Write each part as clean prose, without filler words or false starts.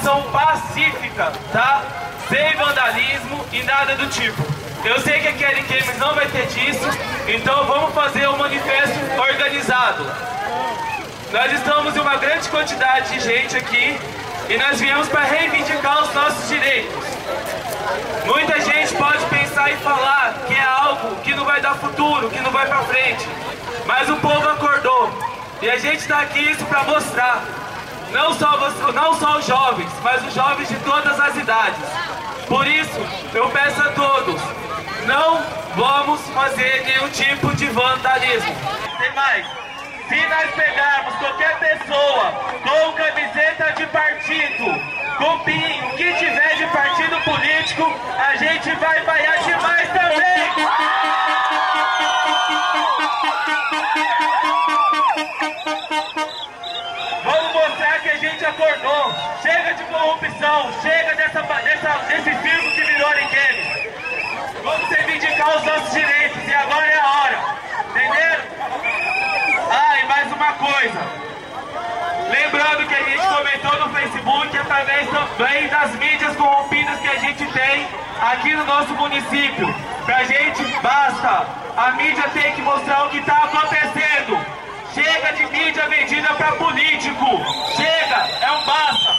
manifestação pacífica, tá? Sem vandalismo e nada do tipo. Eu sei que aqui a Ariquemes não vai ter disso, então vamos fazer um manifesto organizado. Nós estamos em uma grande quantidade de gente aqui e nós viemos para reivindicar os nossos direitos. Muita gente pode pensar e falar que é algo que não vai dar futuro, que não vai para frente, mas o povo acordou e a gente está aqui isso para mostrar, não só os jovens, mas os jovens de todas as idades. Por isso, eu peço a todos, não vamos fazer nenhum tipo de vandalismo. Tem mais, se nós pegarmos qualquer pessoa com camiseta de partido, com pinho, o que tiver de partido político, a gente vai vaiar demais também! Vamos mostrar que a gente acordou. Chega de corrupção, chega desse circo que virou Ariquemes. Vamos reivindicar os nossos direitos e agora é a hora. Entenderam? Ah, e mais uma coisa. Lembrando que a gente comentou no Facebook através também das mídias corrompidas que a gente tem aqui no nosso município. Pra gente basta a mídia ter que mostrar o que está acontecendo. Chega de mídia vendida para político. Chega, é um basta.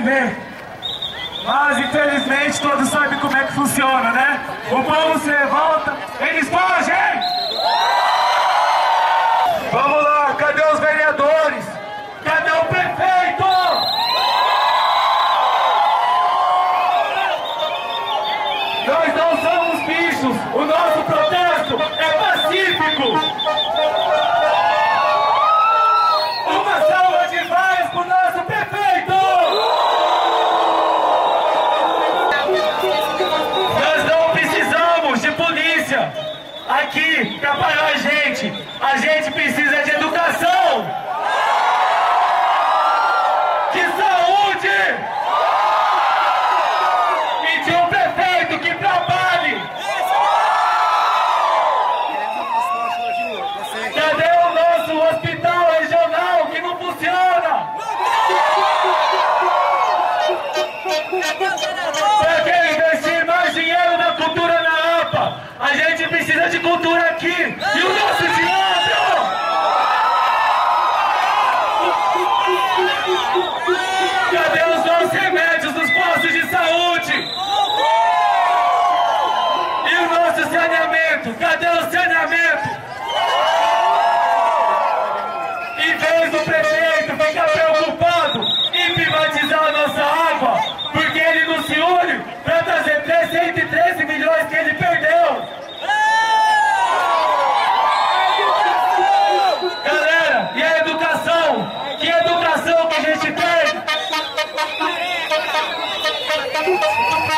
atender. Mas infelizmente todos sabem como é que funciona, né? O povo se revolta, eles fogem! Vamos lá, cadê os vereadores? Cadê o prefeito? Nós não somos bichos, o nosso protesto é pacífico! Uma salva de palmas pro nosso prefeito! Nós não precisamos de polícia aqui pra parar a gente precisa de educação! De saúde! E de um prefeito que trabalhe! Cadê o nosso hospital regional que não funciona? Para que investir mais dinheiro na cultura na APA? A gente precisa de cultura aqui! E o nosso teatro! Cadê os nossos remédios dos postos de saúde? E o nosso saneamento? Cadê o saneamento? Em vez do prefeito ficar preocupado em privatizar a nossa água, porque ele não se une para trazer 113 milhões que ele perdeu. Galera, e a educação? Que educação que a gente tem?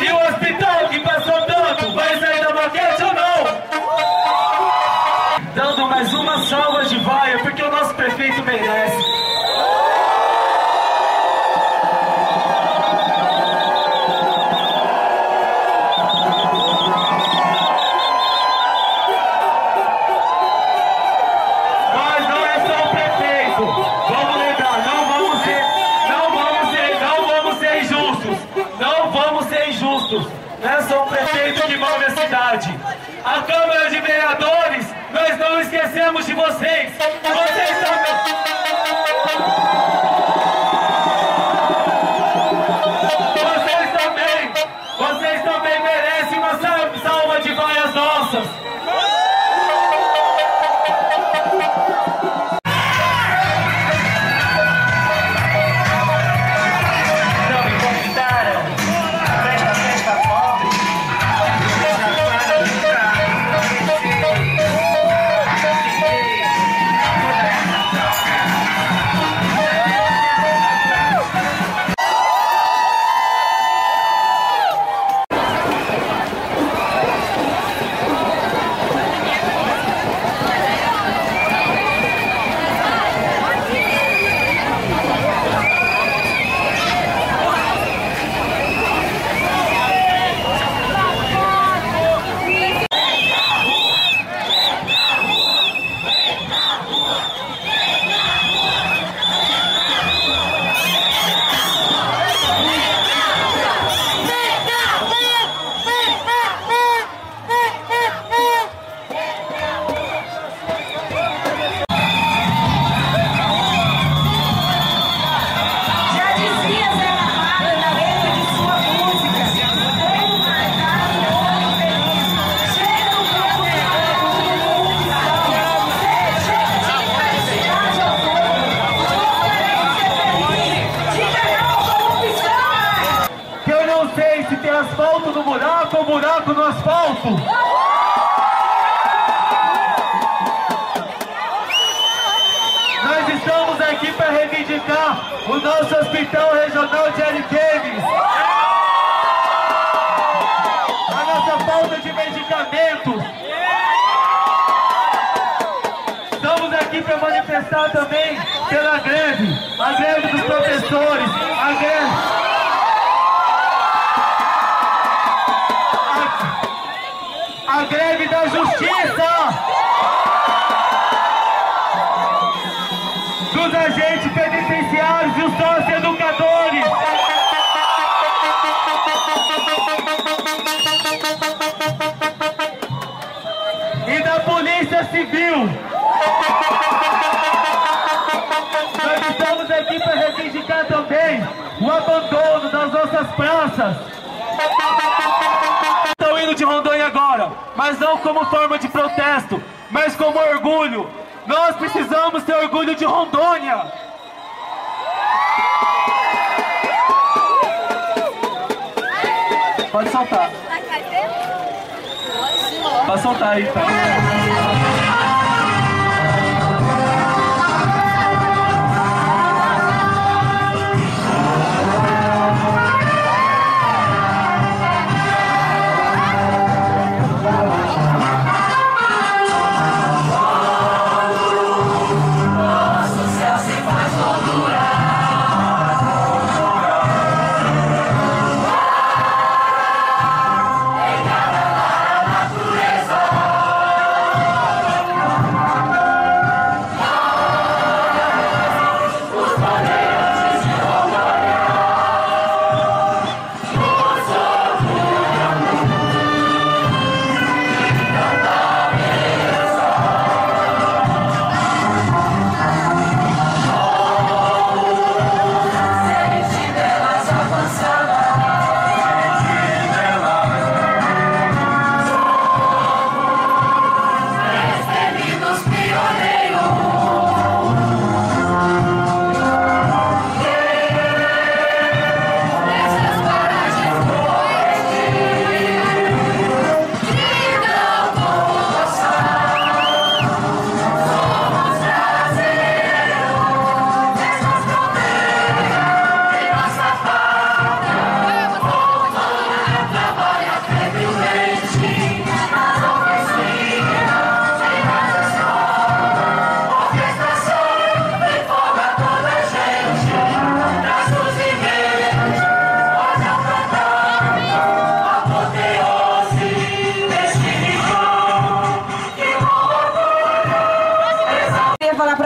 E o hospital que passou tanto, vai sair da maquete ou não? Dando mais uma salva de vaia, porque o nosso prefeito merece. Mas não é só o prefeito. Vamos lembrar, não vamos ser injustos. Não vamos ser injustos. Não é só o prefeito que move a cidade. A Câmara de Vereadores, nós não esquecemos de vocês. Vocês também merecem uma salva de vaias nossas. Se tem asfalto no buraco ou buraco no asfalto. Nós estamos aqui para reivindicar o nosso Hospital Regional de Ariquemes. A nossa falta de medicamentos. Estamos aqui para manifestar também pela greve. A greve dos professores. A greve da justiça! Dos agentes penitenciários e os sócio-educadores! E da Polícia Civil! Nós estamos aqui para reivindicar também o abandono nas nossas praças. Estão indo de Rondônia agora, mas não como forma de protesto, mas como orgulho. Nós precisamos ter orgulho de Rondônia. Pode soltar. Pode soltar aí, tá?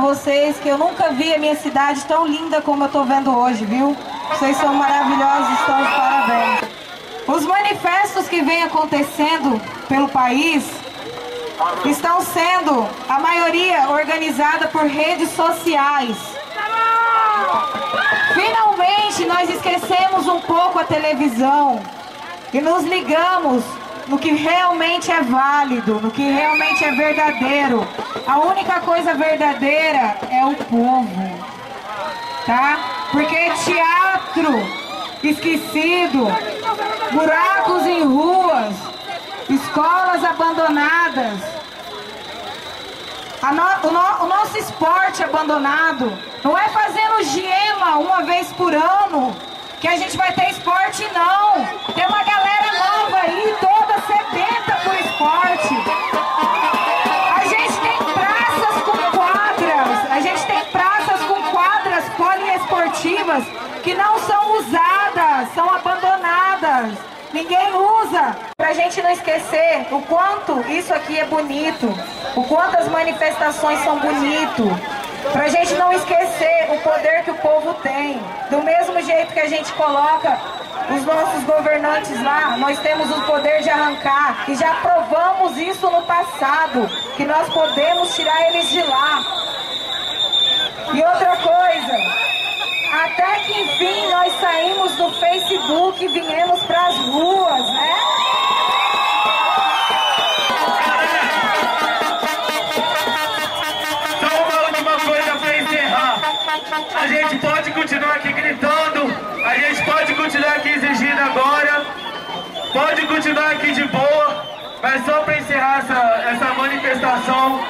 Vocês que eu nunca vi a minha cidade tão linda como eu tô vendo hoje, viu? Vocês são maravilhosos, estão de parabéns. Os manifestos que vêm acontecendo pelo país estão sendo, a maioria, organizada por redes sociais. Finalmente nós esquecemos um pouco a televisão e nos ligamos no que realmente é válido, no que realmente é verdadeiro. A única coisa verdadeira é o povo, tá? Porque teatro esquecido, buracos em ruas, escolas abandonadas, o nosso esporte abandonado, não é fazendo gema uma vez por ano que a gente vai ter esporte, não. Tem uma galera nova aí, toda sedenta por esporte. A gente tem praças com quadras, a gente tem praças com quadras poliesportivas que não são usadas, são abandonadas. Ninguém usa. Pra gente não esquecer o quanto isso aqui é bonito, o quanto as manifestações são bonitas. Pra gente não esquecer o poder que o povo tem. Do mesmo jeito que a gente coloca os nossos governantes lá, nós temos o poder de arrancar. E já provamos isso no passado, que nós podemos tirar eles de lá. E outra coisa, até que enfim nós saímos do Facebook e viemos pras ruas, né? A gente pode continuar aqui gritando, a gente pode continuar aqui exigindo agora, pode continuar aqui de boa, mas só para encerrar essa manifestação,